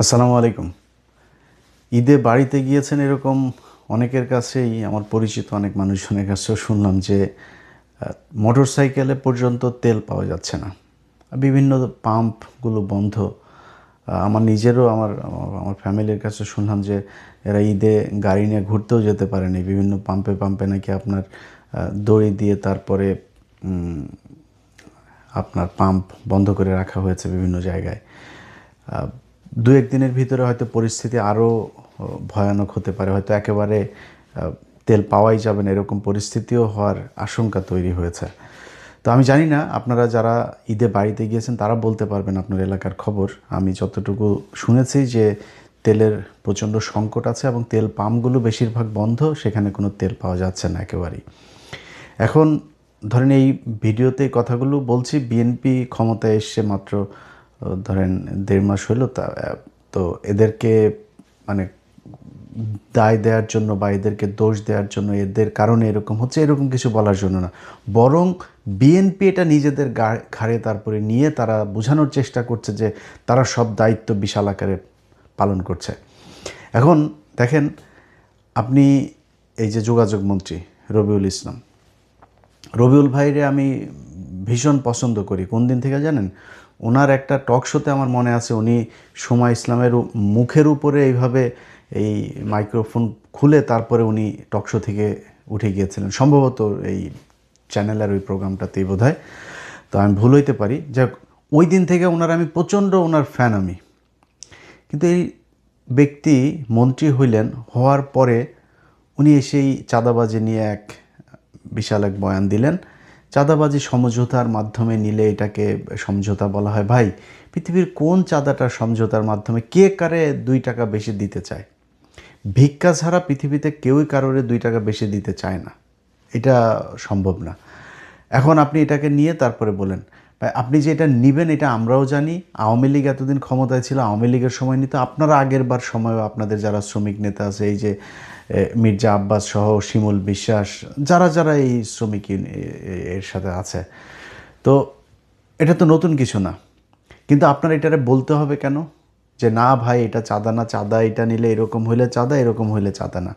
আসসালামু আলাইকুম। ঈদে বাড়িতে গিয়েছেন এরকম অনেকের কাছেই, আমার পরিচিত অনেক মানুষজনের কাছেও শুনলাম যে মোটর সাইকেলে পর্যন্ত তেল পাওয়া যাচ্ছে না। বিভিন্ন পাম্পগুলো বন্ধ। আমার নিজেরও আমার আমার ফ্যামিলির কাছে শুনলাম যে এরা ঈদে গাড়ি নিয়ে ঘুরতেও যেতে পারেনি। বিভিন্ন পাম্পে পাম্পে নাকি আপনার দড়ি দিয়ে তারপরে আপনার পাম্প বন্ধ করে রাখা হয়েছে বিভিন্ন জায়গায়। দু এক দিনের ভিতরে হয়তো পরিস্থিতি আরও ভয়ানক হতে পারে, হয়তো একেবারে তেল পাওয়াই যাবে না এরকম পরিস্থিতিও হওয়ার আশঙ্কা তৈরি হয়েছে। তো আমি জানি না আপনারা যারা ঈদে বাড়িতে গিয়েছেন তারা বলতে পারবেন আপনার এলাকার খবর। আমি যতটুকু শুনেছি যে তেলের প্রচণ্ড সংকট আছে এবং তেল পাম্পগুলো বেশিরভাগ বন্ধ, সেখানে কোনো তেল পাওয়া যাচ্ছে না একেবারেই। এখন ধরেন এই ভিডিওতে কথাগুলো বলছি, বিএনপি ক্ষমতায় এসছে মাত্র ধরেন 1.5 মাস হলো, তো এদেরকে মানে দায় দেওয়ার জন্য বা এদেরকে দোষ দেওয়ার জন্য, এদের কারণে এরকম হচ্ছে এরকম কিছু বলার জন্য না, বরং বিএনপি এটা নিজেদের ঘাড়ে তারপরে নিয়ে তারা বোঝানোর চেষ্টা করছে যে তারা সব দায়িত্ব বিশাল আকারে পালন করছে। এখন দেখেন, আপনি এই যে যোগাযোগ মন্ত্রী রবিউল ইসলাম, রবিউল ভাইরে আমি ভীষণ পছন্দ করি। কোন দিন থেকে জানেন? ওনার একটা টক শোতে আমার মনে আছে উনি সময় ইসলামের মুখের উপরে এইভাবে এই মাইক্রোফোন খুলে তারপরে উনি টক শো থেকে উঠে গিয়েছিলেন, সম্ভবত এই চ্যানেলের ওই প্রোগ্রামটাতেই বোধহয়। তো আমি ভুল হইতে পারি। যাক, ওই দিন থেকে ওনার আমি প্রচণ্ড ওনার ফ্যান আমি। কিন্তু এই ব্যক্তি মন্ত্রী হইলেন, হওয়ার পরে উনি এসেই চাঁদাবাজি নিয়ে বিশাল এক বয়ান দিলেন। চাঁদাবাজি সমঝোতার মাধ্যমে নিলে এটাকে সমঝোতা বলা হয়। ভাই, পৃথিবীর কোন চাঁদাটার সমঝোতার মাধ্যমে কে কারে 2 টাকা বেশি দিতে চায়? ভিক্ষা ছাড়া পৃথিবীতে কেউই কারোরে 2 টাকা বেশি দিতে চায় না, এটা সম্ভব না। এখন আপনি এটাকে নিয়ে তারপরে বলেন আপনি যে এটা নিবেন এটা আমরাও জানি। আওয়ামী লীগ এতদিন ক্ষমতায় ছিল, আওয়ামী লীগের সময় নিত, আপনারা আগের বার সময়ও আপনাদের যারা শ্রমিক নেতা আছে, এই যে মির্জা আব্বাস সহ শিমুল বিশ্বাস, যারা যারা এই শ্রমিক এর সাথে আছে, তো এটা তো নতুন কিছু না। কিন্তু আপনার এটারে বলতে হবে কেন যে না ভাই এটা চাঁদা না, চাঁদা এটা নিলে এরকম হইলে চাঁদা, এরকম হইলে চাঁদা না,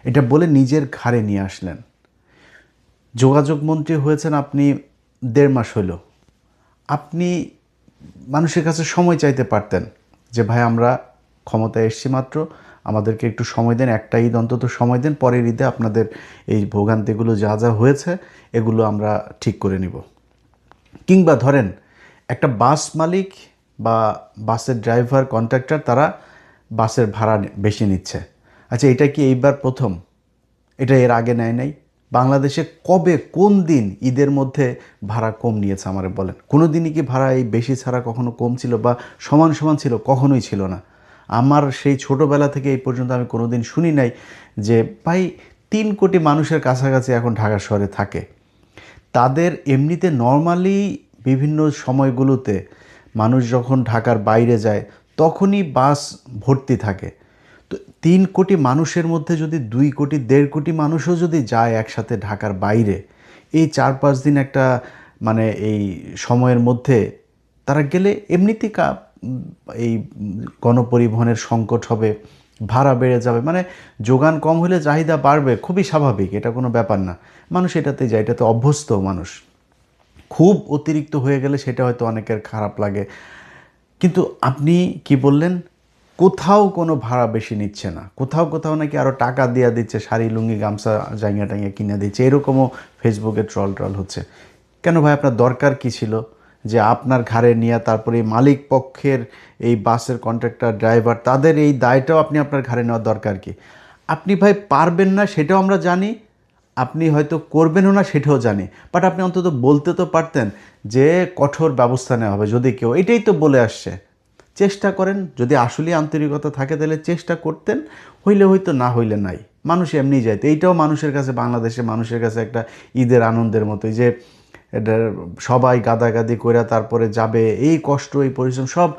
এটা বলে নিজের ঘাড়ে নিয়ে আসলেন। যোগাযোগ মন্ত্রী হয়েছেন আপনি 1.5 মাস হইল। আপনি মানুষের কাছে সময় চাইতে পারতেন যে ভাই আমরা ক্ষমতায় এসছি মাত্র, আমাদেরকে একটু সময় দেন, একটা ঈদ অন্তত সময় দেন, পরের ঈদে আপনাদের এই ভোগান্তিগুলো যা যা হয়েছে এগুলো আমরা ঠিক করে নিব। কিংবা ধরেন একটা বাস মালিক বা বাসের ড্রাইভার, কন্ট্রাক্টর, তারা বাসের ভাড়া বেশি নিচ্ছে। আচ্ছা, এটা কি এইবার প্রথম? এটা এর আগে নেয় নাই? বাংলাদেশে কবে কোন দিন ঈদের মধ্যে ভাড়া কম নিয়েছে আমারে বলেন? কোনো দিনই কি ভাড়া এই বেশি ছাড়া কখনো কম ছিল বা সমান সমান ছিল? কখনোই ছিল না। আমার সেই ছোটোবেলা থেকে এই পর্যন্ত আমি কোনো দিন শুনি নাই যে ভাই 3 কোটি মানুষের কাছাকাছি এখন ঢাকা শহরে থাকে, তাদের এমনিতে নর্মালি বিভিন্ন সময়গুলোতে মানুষ যখন ঢাকার বাইরে যায় তখনই বাস ভর্তি থাকে। তো 3 কোটি মানুষের মধ্যে যদি 2 কোটি 1.5 কোটি মানুষও যদি যায় একসাথে ঢাকার বাইরে, এই 4-5 দিন একটা মানে এই সময়ের মধ্যে তারা গেলে এমনিতেই এই গণপরিবহনের সংকট হবে, ভাড়া বেড়ে যাবে, মানে যোগান কম হলে চাহিদা বাড়বে, খুবই স্বাভাবিক, এটা কোনো ব্যাপার না। মানুষ এটাতে যায়, এটাতে অভ্যস্ত মানুষ। খুব অতিরিক্ত হয়ে গেলে সেটা হয়তো অনেকের খারাপ লাগে। কিন্তু আপনি কি বললেন? কোথাও কোনো ভাড়া বেশি নিচ্ছে না, কোথাও কোথাও নাকি আরও টাকা দেওয়া দিচ্ছে, শাড়ি লুঙ্গি গামছা জাঙ্গিয়া টাঙ্গিয়া কিনে দিচ্ছে, এরকমও ফেসবুকে ট্রল হচ্ছে। কেন ভাই, আপনার দরকার কি ছিল যে আপনার ঘাড়ে নিয়ে তারপরে এই মালিক পক্ষের এই বাসের কন্ট্রাক্টর ড্রাইভার তাদের এই দায়টাও আপনি আপনার ঘাড়ে নেওয়ার দরকার কি? আপনি ভাই পারবেন না সেটাও আমরা জানি, আপনি হয়তো করবেনও না সেটাও জানি, বাট আপনি অন্তত বলতে তো পারতেন যে কঠোর ব্যবস্থা নেওয়া হবে যদি কেউ, এটাই তো বলে আসছে। চেষ্টা করেন, যদি আসলেই আন্তরিকতা থাকে তাহলে চেষ্টা করতেন, হইলে হয়তো, না হইলে নাই, মানুষ এমনি যাইতো। এইটাও মানুষের কাছে, বাংলাদেশে মানুষের কাছে একটা ঈদের আনন্দের মতোই যে এটা সবাই গাদাগাদি করে তারপরে যাবে, এই কষ্ট এই পরিশ্রম সব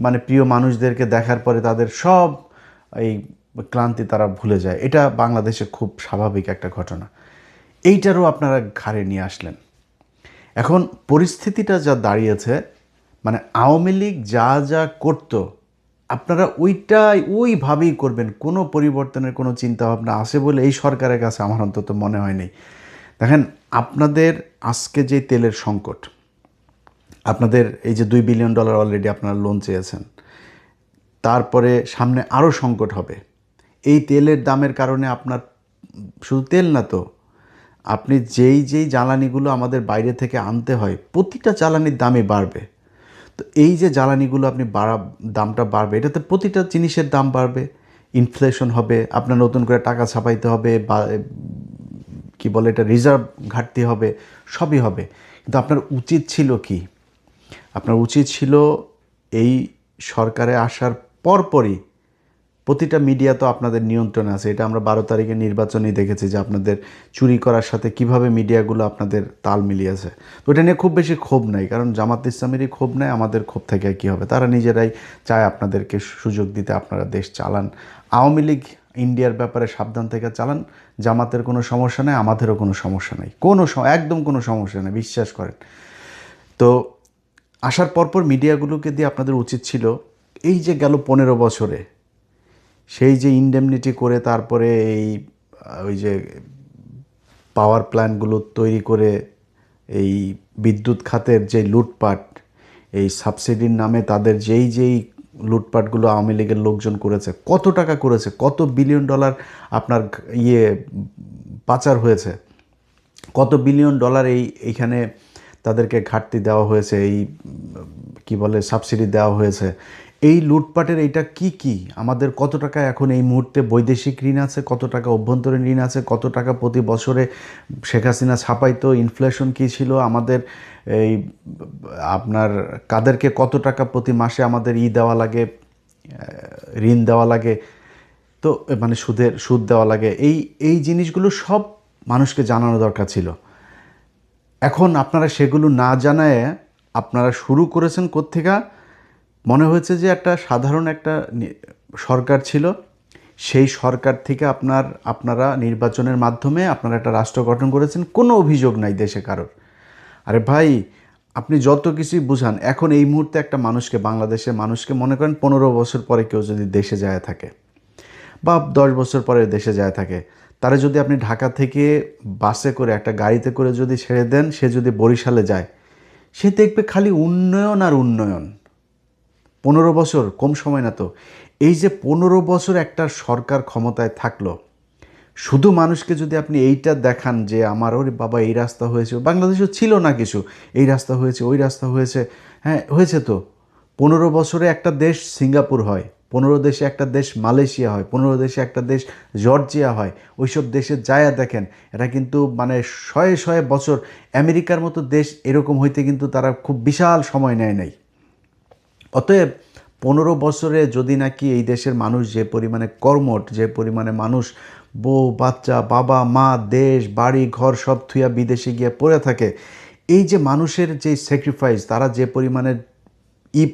মানে প্রিয় মানুষদেরকে দেখার পরে তাদের সব এই ক্লান্তি তারা ভুলে যায়। এটা বাংলাদেশে খুব স্বাভাবিক একটা ঘটনা। এইটারও আপনারা ঘাড়ে নিয়ে আসলেন। এখন পরিস্থিতিটা যা দাঁড়িয়েছে, মানে আওয়ামী লীগ যা যা করতো আপনারা ওইটাই ওইভাবেই করবেন। কোনো পরিবর্তনের কোনো চিন্তাভাবনা আছে বলে এই সরকারের কাছে আমার অন্তত মনে হয়নি। দেখেন, আপনাদের আজকে যে তেলের সংকট, আপনাদের এই যে $2 বিলিয়ন অলরেডি আপনারা লোন চেয়েছেন, তারপরে সামনে আরও সংকট হবে। এই তেলের দামের কারণে আপনার শুধু তেল না তো, আপনি যেই জ্বালানিগুলো আমাদের বাইরে থেকে আনতে হয়, প্রতিটা জ্বালানির দামই বাড়বে। তো এই যে জ্বালানিগুলো আপনি দামটা বাড়বে, এটাতে প্রতিটা জিনিসের দাম বাড়বে, ইনফ্লেশন হবে, আপনার নতুন করে টাকা ছাপাইতে হবে, বা কি বলে এটা, রিজার্ভ ঘাটতি হবে, সবই হবে। কিন্তু আপনার উচিত ছিল কি? আপনার উচিত ছিল এই সরকারে আসার পরপরই, প্রতিটা মিডিয়া তো আপনাদের নিয়ন্ত্রণে আছে, এটা আমরা 12 তারিখে নির্বাচনেই দেখেছি যে আপনাদের চুরি করার সাথে কিভাবে মিডিয়াগুলো আপনাদের তাল মিলিয়েছে। তো এটা নিয়ে খুব বেশি ক্ষোভ নাই, কারণ জামাত ইসলামেরই ক্ষোভ নেই, আমাদের ক্ষোভ থেকে কী হবে? তারা নিজেরাই চায় আপনাদেরকে সুযোগ দিতে, আপনারা দেশ চালান। আওয়ামী লীগ ইন্ডিয়ার ব্যাপারে সাবধান থেকে চালান। জামাতের কোনো সমস্যা নেই, আমাদেরও কোনো সমস্যা নেই, একদম কোনো সমস্যা নেই, বিশ্বাস করেন। তো আসার পরপর মিডিয়াগুলোকে দিয়ে আপনাদের উচিত ছিল, এই যে গেল 15 বছরে সেই যে ইনডেমনিটি করে, তারপরে ওই যে পাওয়ার প্ল্যান্টগুলো তৈরি করে এই বিদ্যুৎ খাতের যে লুটপাট, এই সাবসিডির নামে তাদের যেই লুটপাটগুলো আওয়ামী লীগের লোকজন করেছে, কত টাকা করেছে, $কত বিলিয়ন আপনার পাচার হয়েছে, $কত বিলিয়ন এইখানে তাদেরকে ঘাটতি দেওয়া হয়েছে, এই কি বলে সাবসিডি দেওয়া হয়েছে। এই লুটপাটের এইটা কি আমাদের কত টাকা এখন এই মুহূর্তে বৈদেশিক ঋণ আছে, কত টাকা অভ্যন্তরীণ ঋণ আছে, কত টাকা প্রতি বছরে শেখ হাসিনা ছাপাইতো, ইনফ্লেশন কী ছিল আমাদের, এই আপনার কাদেরকে কত টাকা প্রতি মাসে আমাদের দেওয়া লাগে, ঋণ দেওয়া লাগে, তো মানে সুদ দেওয়া লাগে, এই জিনিসগুলো সব মানুষকে জানানো দরকার ছিল। এখন আপনারা সেগুলো না জানায় আপনারা শুরু করেছেন কোত্থেকে? মনে হয়েছে যে একটা সাধারণ একটা সরকার ছিল, সেই সরকার থেকে আপনারা নির্বাচনের মাধ্যমে আপনারা একটা রাষ্ট্র গঠন করেছেন, কোনো অভিযোগ নাই দেশে কারোর। আরে ভাই, আপনি যত কিছুই বুঝান, এখন এই মুহূর্তে একটা মানুষকে, বাংলাদেশের মানুষকে মনে করেন 15 বছর পরে কেউ যদি দেশে যায় থাকে, বা 10 বছর পরে দেশে যায় থাকে, তারা যদি আপনি ঢাকা থেকে বাসে করে, একটা গাড়িতে করে যদি ছেড়ে দেন, সে যদি বরিশালে যায়, সে দেখবে খালি উন্নয়ন আর উন্নয়ন। 15 বছর কম সময় না তো। এই যে 15 বছর একটা সরকার ক্ষমতায় থাকলো, শুধু মানুষকে যদি আপনি এইটা দেখান যে আমার ওরে বাবা এই রাস্তা হয়েছে, বাংলাদেশেও ছিল না কিছু, এই রাস্তা হয়েছে, ওই রাস্তা হয়েছে, হ্যাঁ হয়েছে তো। 15 বছরে একটা দেশ সিঙ্গাপুর হয়, 15 দেশে একটা দেশ মালয়েশিয়া হয়, 15 দেশে একটা দেশ জর্জিয়া হয়। ওইসব দেশে যায়া দেখেন, এটা কিন্তু মানে শয়ে শয়ে বছর, আমেরিকার মতো দেশ এরকম হইতে কিন্তু তারা খুব বিশাল সময় নেয় নাই। অতএব 15 বছরে যদি নাকি এই দেশের মানুষ যে পরিমাণে কর্মঠ, যে পরিমাণে মানুষ বউ বাচ্চা বাবা মা দেশ বাড়ি ঘর সব থুয়া বিদেশে গিয়ে পড়ে থাকে, এই যে মানুষের যে স্যাক্রিফাইস, তারা যে পরিমাণে এই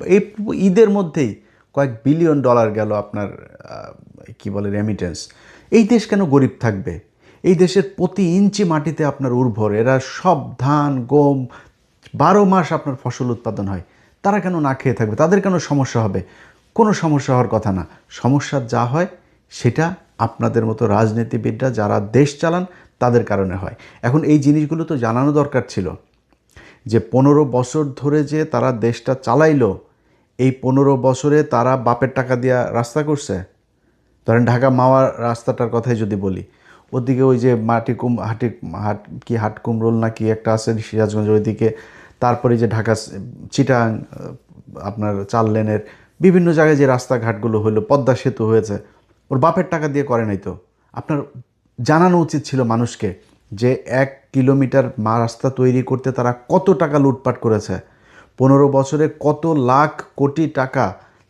ঈদের মধ্যেই কয়েক বিলিয়ন ডলার গেল আপনার কি বলে রেমিটেন্স। এই দেশ কেন গরিব থাকবে? এই দেশের প্রতি ইঞ্চি মাটিতে আপনার উর্বর, এরা সব ধান গম 12 মাস আপনার ফসল উৎপাদন হয়, তারা কেন না খেয়ে থাকবে? তাদের কেন সমস্যা হবে? কোনো সমস্যা হওয়ার কথা না। সমস্যা যা হয় সেটা আপনাদের মতো রাজনীতিবিদরা যারা দেশ চালান তাদের কারণে হয়। এখন এই জিনিসগুলো তো জানানো দরকার ছিল যে 15 বছর ধরে যে তারা দেশটা চালাইলো, এই 15 বছরে তারা বাপের টাকা দিয়া রাস্তা করছে। ধরেন ঢাকা মাওয়া রাস্তাটার কথাই যদি বলি, ওদিকে ওই যে হাট কুমরোল না কি একটা আছে সিরাজগঞ্জের ওইদিকে, তারপরে যে ঢাকা চিটাগাং আপনার 4 লেনের বিভিন্ন জায়গায় যে রাস্তাঘাটগুলো হলো, পদ্মা সেতু হয়েছে, ওর বাপের টাকা দিয়ে করে নাই তো। আপনার জানানো উচিত ছিল মানুষকে যে 1 কিলোমিটার রাস্তা তৈরি করতে তারা কত টাকা লুটপাট করেছে, 15 বছরে কত লাখ কোটি টাকা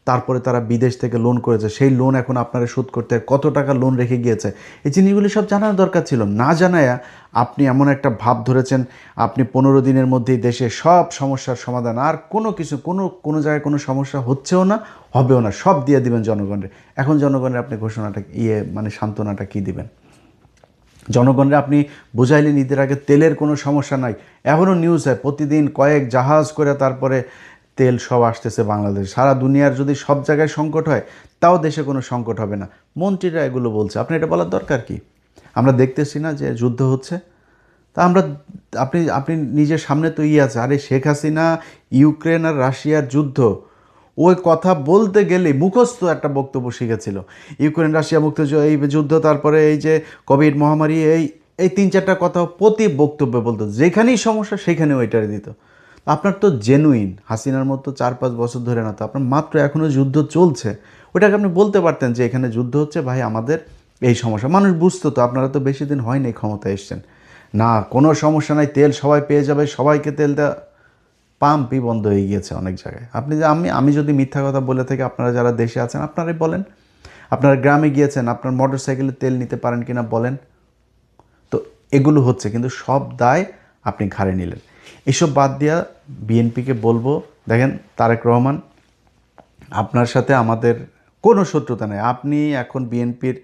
তারপরে তারা বিদেশ থেকে লোন করেছে, সেই লোন এখন আপনারা শোধ করতে কত টাকা লোন রেখে গিয়েছে। এই জিনিসগুলি সব জানার দরকার ছিল। না জানায়া আপনি এমন একটা ভাব ধরেছেন আপনি 15 দিনের মধ্যেই দেশে সব সমস্যার সমাধান, আর কোনো জায়গায় কোনো সমস্যা হচ্ছেও না, হবেও না, সব দিয়ে দিবেন জনগণের। এখন জনগণের আপনি ঘোষণাটা মানে সান্ত্বনাটা কী দিবেন? জনগণরা আপনি বুঝাইলেন ঈদের আগে তেলের কোনো সমস্যা নাই, এখনও নিউজ হয় প্রতিদিন কয়েক জাহাজ করে তারপরে তেল সব আসতেছে বাংলাদেশ। সারা দুনিয়ার যদি সব জায়গায় সংকট হয় তাও দেশে কোনো সংকট হবে না। মন্ত্রীরা এগুলো বলছে, আপনি এটা বলার দরকার কি? আমরা দেখতেছি না যে যুদ্ধ হচ্ছে? তা আমরা, আপনি আপনি নিজের সামনে তো আছে, আরে শেখ হাসিনা ইউক্রেন আর রাশিয়ার যুদ্ধ, ওই কথা বলতে গেলে মুখস্থ একটা বক্তব্য শিখেছিল। ইউক্রেন রাশিয়া মুক্ত এই যুদ্ধ, তারপরে এই যে কোভিড মহামারী, এই এই 3-4টা কথা প্রতি বক্তব্যে বলতো, যেখানেই সমস্যা সেখানে ওইটারে দিত। আপনার তো জেনুইন হাসিনার মতো 4-5 বছর ধরে না, তো আপনার মাত্র এখনও যুদ্ধ চলছে, ওইটাকে আপনি বলতে পারতেন যে এখানে যুদ্ধ হচ্ছে ভাই, আমাদের এই সমস্যা, মানুষ বুঝতো তো। আপনারা তো বেশি দিন হয়নি ক্ষমতায় এসছেন, না কোনো সমস্যা নাই, তেল সবাই পেয়ে যাবে, সবাইকে তেল দেওয়া, পাম্পই বন্ধ হয়ে গিয়েছে অনেক জায়গায়। আপনি যে আমি যদি মিথ্যা কথা বলে থাকি, আপনারা যারা দেশে আছেন আপনারাই বলেন। আপনারা গ্রামে গিয়েছেন, আপনার মোটর সাইকেলে তেল নিতে পারেন কিনা বলেন। তো এগুলো হচ্ছে, কিন্তু সব দায় আপনি ঘাড়ে নিলেন। এসব বাদ দিয়া বিএনপিকে বলবো, দেখেন তারেক রহমান, আপনার সাথে আমাদের কোনো শত্রুতা নেই। আপনি এখন বিএনপির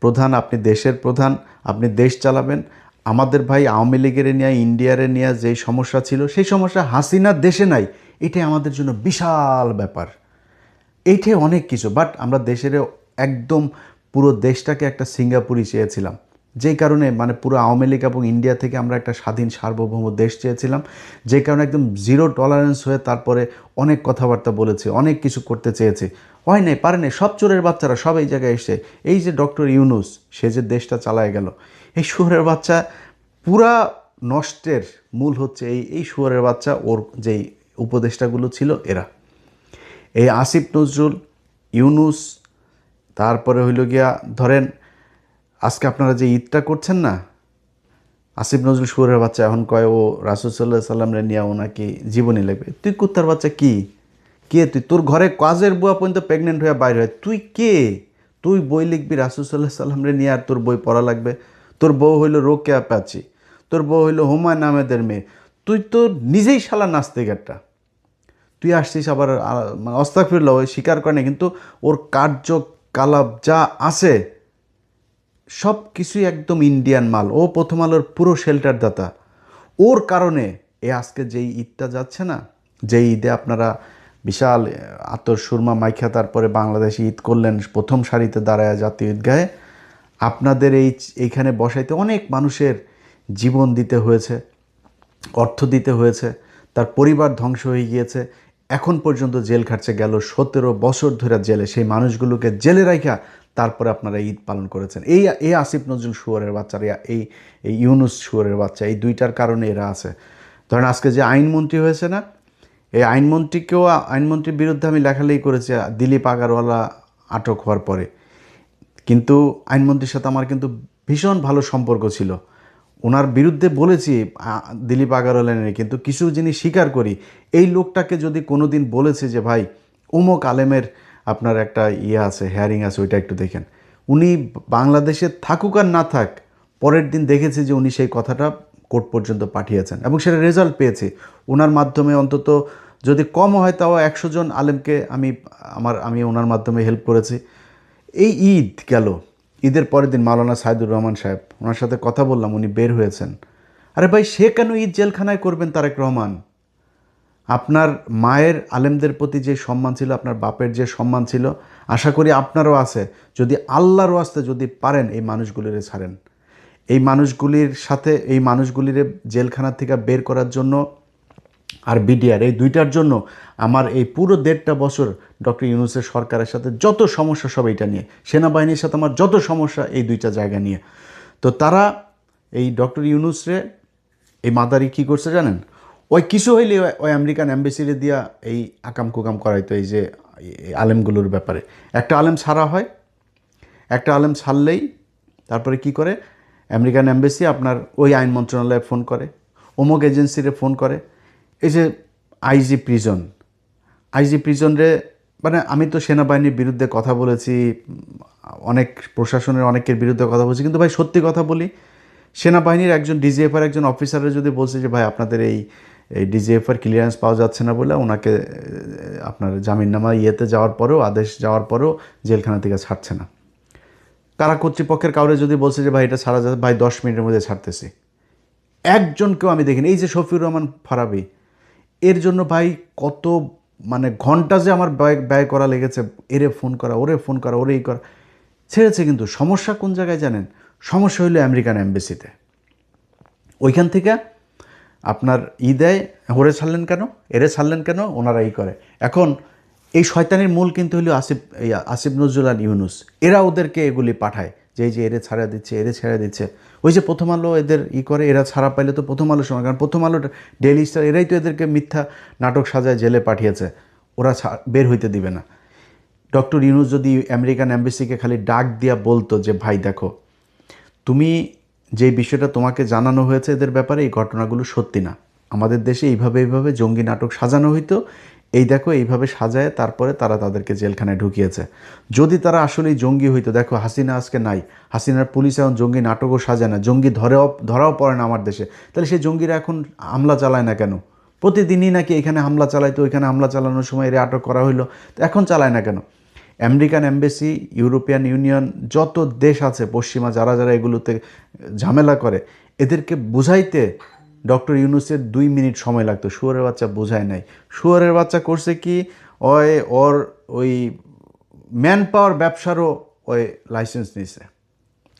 প্রধান, আপনি দেশের প্রধান, আপনি দেশ চালাবেন। আমাদের ভাই আওয়ামী লীগের নিয়ে, ইন্ডিয়ারে নিয়ে যেই সমস্যা ছিল, সেই সমস্যা হাসিনার দেশে নাই। এটাই আমাদের জন্য বিশাল ব্যাপার, এইটাই অনেক কিছু। বাট আমরা দেশের একদম পুরো দেশটাকে একটা সিঙ্গাপুরই চেয়েছিলাম, যেই কারণে মানে পুরো আওয়ামী লীগ এবং ইন্ডিয়া থেকে আমরা একটা স্বাধীন সার্বভৌম দেশ চেয়েছিলাম, যে কারণে একদম জিরো টলারেন্স হয়ে তারপরে অনেক কথাবার্তা বলেছে, অনেক কিছু করতে চেয়েছে, হয় নাই, পারে নাই। সব চোরের বাচ্চারা সব এই জায়গায় এসে, এই যে ডক্টর ইউনূস, সে যে দেশটা চালায় গেল, এই শুয়োরের বাচ্চা পুরা নষ্টের মূল হচ্ছে এই শুয়োরের বাচ্চা, ওর যেই উপদেষ্টাগুলো ছিল এরা, এই আসিফ নজরুল, ইউনূস, তারপরে হইল গিয়া ধরেন আজকে আপনারা যে ঈদটা করছেন না, আসিফ নজরুল শুয়োরের বাচ্চা এখন কয় ও রাসূল সাল্লাল্লাহু আলাইহি সাল্লামরে নিয়ে ওনাকে জীবনী লাগবে। তুই কুত্তার বাচ্চা কি? কে তুই? তোর ঘরে কাজের বুয়া পর্যন্ত প্রেগনেন্ট হয়ে বাইরে হয়, তুই কে? তুই বই লিখবি রাসূল সাল্লাল্লাহু আলাইহি সাল্লামরে নিয়ে, আর তোর বই পড়া লাগবে? তোর বউ হইল রোকেয়া প্যাচি, তোর বউ হইল হুমায়ুন আহমেদের মেয়ে, তুই তো নিজেই শালা নাস্তিক একটা। তুই আসছিস আবার মানে আস্তাগফিরুল্লাহ, ওই স্বীকার করে না, কিন্তু ওর কার্যকলাপ যা আছে সব কিছুই একদম ইন্ডিয়ান মাল। ও প্রথম আলোর পুরো শেল্টার দাতা। ওর কারণে আজকে যেই ঈদটা যাচ্ছে না, যেই ঈদে আপনারা বিশাল আতর সুরমা মাইখা তারপরে বাংলাদেশে ঈদ করলেন, প্রথম সারিতে দাঁড়ায় জাতীয় ঈদগাহে, আপনাদের এইখানে বসাইতে অনেক মানুষের জীবন দিতে হয়েছে, অর্থ দিতে হয়েছে, তার পরিবার ধ্বংস হয়ে গিয়েছে, এখন পর্যন্ত জেল খাটছে, গেল 17 বছর ধরে জেলে। সেই মানুষগুলোকে জেলে রাখা তারপরে আপনারা ঈদ পালন করেছেন। এই আসিফ নজরুল শুয়োরের বাচ্চারা, এই ইউনূস শুয়োরের বাচ্চা, এই দুইটার কারণে এরা আছে। ধরেন আজকে যে আইনমন্ত্রী হয়েছে না, এই আইনমন্ত্রীর বিরুদ্ধে আমি লেখালেখি করেছি দিলীপ আগারওয়ালা আটক হওয়ার পরে। কিন্তু আইনমন্ত্রীর সাথে আমার কিন্তু ভীষণ ভালো সম্পর্ক ছিল, ওনার বিরুদ্ধে বলেছি দিলীপ আগারওয়ালা নিয়ে, কিন্তু কিছু জিনিস স্বীকার করি। এই লোকটাকে যদি কোনো দিন বলেছে যে ভাই অমুক আলেমের আপনার একটা আছে, হেয়ারিং আছে, ওইটা একটু দেখেন, উনি বাংলাদেশে থাকুক আর না থাক, পরের দিন দেখেছি যে উনি সেই কথাটা কোর্ট পর্যন্ত পাঠিয়েছেন এবং সেটা রেজাল্ট পেয়েছে। ওনার মাধ্যমে অন্তত যদি কম হয় তাও 100 জন আলেমকে আমি ওনার মাধ্যমে হেল্প করেছি। এই ঈদ গেল, ঈদের পরের দিন মাওলানা সাইদুর রহমান সাহেব, ওনার সাথে কথা বললাম, উনি বের হয়েছেন। আরে ভাই, সে কেন ঈদ জেলখানায় করবেন? তারেক রহমান, আপনার মায়ের আলেমদের প্রতি যে সম্মান ছিল, আপনার বাপের যে সম্মান ছিল, আশা করি আপনারও আছে। যদি আল্লাহর ওয়াস্তে যদি পারেন এই মানুষগুলিরে ছাড়েন, এই মানুষগুলির সাথে, এই মানুষগুলিরে জেলখানা থেকে বের করার জন্য আর বিডিআর, এই দুইটার জন্য আমার এই পুরো 1.5 বছর ডক্টর ইউনূসের সরকারের সাথে যত সমস্যা সব এইটা নিয়ে, সেনাবাহিনীর সাথে আমার যত সমস্যা এই দুইটা জায়গা নিয়ে। তো তারা এই ডক্টর ইউনূসরে, এই মাদারি কী করছে জানেন? ওই কিছু হইলে ওই আমেরিকান অ্যাম্বাসিরে দিয়া এই আকাম কুকাম করাইতো, এই যে আলেমগুলোর ব্যাপারে। একটা আলেম ছাড়া হয়, একটা আলেম ছাড়লেই তারপরে কি করে, আমেরিকান অ্যাম্বাসি আপনার ওই আইন মন্ত্রণালয়ে ফোন করে, অমুক এজেন্সিরে ফোন করে। এই যে আইজি প্রিজনরে, মানে আমি তো সেনাবাহিনীর বিরুদ্ধে কথা বলেছি, অনেক প্রশাসনের অনেকের বিরুদ্ধে কথা বলছি, কিন্তু ভাই সত্যি কথা বলি, সেনাবাহিনীর একজন ডিজিএফআর একজন অফিসারের যদি বলছে যে ভাই আপনাদের এই ডিজিএফআর ক্লিয়ারেন্স পাওয়া যাচ্ছে না বলে ওনাকে আপনার জামিননামা যাওয়ার পরেও, আদেশ যাওয়ার পরেও জেলখানা থেকে ছাড়ছে না, কারা কর্তৃপক্ষের কাউরে যদি বলছে যে ভাই এটা ছাড়া যাচ্ছে, ভাই 10 মিনিটের মধ্যে ছাড়তেছি, একজনকেও আমি দেখিনি। এই যে শফিউর রহমান ফারাবি, এর জন্য ভাই কত মানে ঘন্টা যে আমার ব্যয় করা লেগেছে, এরে ফোন করা, ওরে ফোন করা, ওরে করা, ছেড়েছে। কিন্তু সমস্যা কোন জায়গায় জানেন? সমস্যা হইলো আমেরিকান এম্বাসিতে। ওইখান থেকে আপনার দেয়, ওরে ছাড়লেন কেন, এরে ছাড়লেন কেন, ওনারা করে। এখন এই শয়তানির মূল কিন্তু হলো আসিফ নজরুল আর ইউনুস। এরা ওদেরকে এগুলি পাঠায় যে এই যে এরে ছাড়া দিচ্ছে, এরে ছেড়ে দিচ্ছে। ওই যে প্রথম আলো এদের করে, এরা ছাড়া পাইলে তো প্রথম আলোর সময়, কারণ প্রথম আলো, ডেইলি স্টার, এরাই তো এদেরকে মিথ্যা নাটক সাজায় জেলে পাঠিয়েছে। ওরা বের হইতে দিবে না। ডক্টর ইউনুস যদি আমেরিকান এম্বাসিকে খালি ডাক দিয়া বলতো যে ভাই দেখো, তুমি যে বিষয়টা তোমাকে জানানো হয়েছে এদের ব্যাপারে, এই ঘটনাগুলো সত্যি না, আমাদের দেশে এইভাবে এইভাবে জঙ্গি নাটক সাজানো হইতো, এই দেখো এইভাবে সাজায় তারপরে তারা তাদেরকে জেলখানায় ঢুকিয়েছে। যদি তারা আসলেই জঙ্গি হইতো, দেখো হাসিনা আজকে নাই, হাসিনার পুলিশ এখন জঙ্গি নাটকও সাজায় না, জঙ্গি ধরাও পড়ে না আমার দেশে, তাহলে সেই জঙ্গিরা এখন হামলা চালায় না কেন? প্রতিদিনই নাকি এখানে হামলা চালাইতো, ওইখানে হামলা চালানোর সময় এরা আটক করা হইলো, তো এখন চালায় না কেন? আমেরিকান এম্বাসি, ইউরোপিয়ান ইউনিয়ন, যত দেশ আছে পশ্চিমা, যারা যারা এগুলোতে ঝামেলা করে, এদেরকে বুঝাইতে ডক্টর ইউনুসের 2 মিনিট সময় লাগতো। শুয়োরের বাচ্চা বোঝায় নাই। শুয়োরের বাচ্চা করছে কি, ওর ওই ম্যান পাওয়ার ব্যবসারও ওই লাইসেন্স নিছে।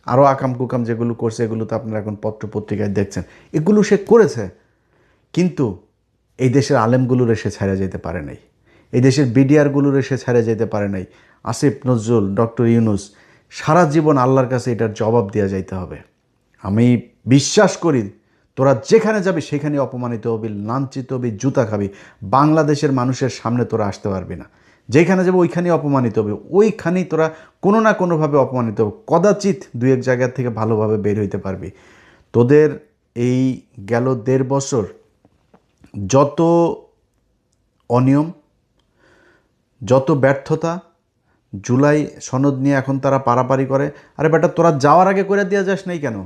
আরও আকাম কুকাম যেগুলো করছে, এগুলো তো আপনারা এখন পত্রপত্রিকায় দেখছেন, এগুলো সে করেছে। কিন্তু এই দেশের আলেমগুলোর সে ছেড়ে যেতে পারে নাই, এই দেশের বিডিআরগুলোর সে ছেড়ে যেতে পারে নাই। আসিফ নজরুল, ডক্টর ইউনুস, সারা জীবন আল্লাহর কাছে এটার জবাব দেওয়া যাইতে হবে। আমি বিশ্বাস করি তোরা যেখানে যাবি সেখানে অপমানিত হবি, লাঞ্ছিত হবি, জুতা খাবি, বাংলাদেশের মানুষের সামনে তোরা আসতে পারবি না। যেখানে যাবো ওইখানেই অপমানিত হবে, ওইখানেই তোরা কোনো না কোনোভাবে অপমানিত হবে। কদাচিৎ 2-1 জায়গার থেকে ভালোভাবে বের হইতে পারবি। তোদের এই গেল 1.5 বছর যত অনিয়ম, যত ব্যর্থতা, জুলাই সনদ নিয়ে এখন তারা পারাপারি করে। আরে বেটা, তোরা যাওয়ার আগে করে দিয়ে যাস নাই কেন?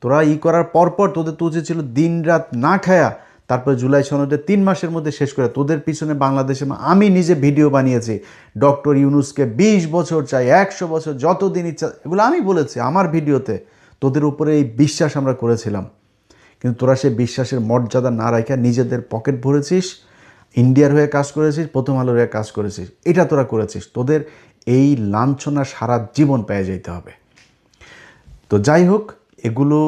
তোরা করার পরপর তোদের তো উচিত ছিল দিন রাত না খায়া তারপরে জুলাই সনদে 3 মাসের মধ্যে শেষ করে। তোদের পিছনে বাংলাদেশে আমি নিজে ভিডিও বানিয়েছি, ডক্টর ইউনুসকে 20 বছর চাই, 100 বছর, যতদিন ইচ্ছা, এগুলো আমি বলেছি আমার ভিডিওতে। তোদের উপরে এই বিশ্বাস আমরা করেছিলাম, কিন্তু তোরা সেই বিশ্বাসের মর্যাদা না রাখা নিজেদের পকেট ভরেছিস, ইন্ডিয়ার হয়ে কাজ করেছিস, প্রথম আলোর হয়ে কাজ করেছিস, এটা তোরা করেছিস। তোদের এই লাঞ্ছনা সারা জীবন পেয়ে যেতে হবে। তো যাই হোক, এগুলো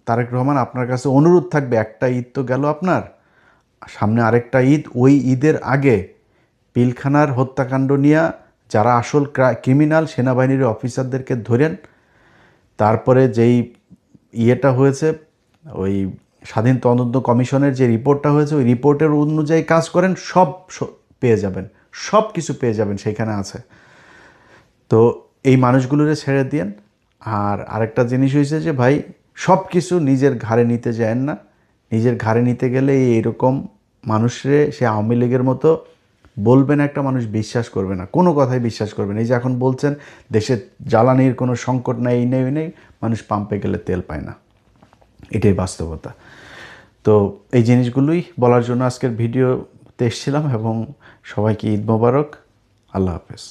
তারেক রহমান, আপনার কাছে অনুরোধ থাকবে, একটা ঈদ তো গেল আপনার, সামনে আরেকটা ঈদ, ওই ঈদের আগে পিলখানার হত্যাকাণ্ড নিয়ে যারা আসল ক্রিমিনাল সেনাবাহিনীর অফিসারদেরকে ধরেন, তারপরে যেই ইয়েটা হয়েছে, ওই স্বাধীন তদন্ত কমিশনের যে রিপোর্টটা হয়েছে, ওই রিপোর্টের অনুযায়ী কাজ করেন, সব পেয়ে যাবেন, সব কিছু পেয়ে যাবেন, সেখানে আছে। তো এই মানুষগুলোরে ছেড়ে দিয়েন। আর আরেকটা জিনিস হয়েছে যে ভাই, সব কিছু নিজের ঘাড়ে নিতে যায় না। নিজের ঘাড়ে নিতে গেলে এইরকম মানুষরে, সে আওয়ামী লীগের মতো বলবেন একটা মানুষ বিশ্বাস করবে না, কোনো কথাই বিশ্বাস করবে না। এই যে এখন বলছেন দেশে জ্বালানির কোনো সংকট নাই, এই নেই ওই নেই, মানুষ পাম্পে গেলে তেল পায় না, এটাই বাস্তবতা। তো এই জিনিসগুলোই বলার জন্য আজকের ভিডিওতে এসেছিলাম, এবং সবাইকে ঈদ মোবারক, আল্লাহ হাফেজ।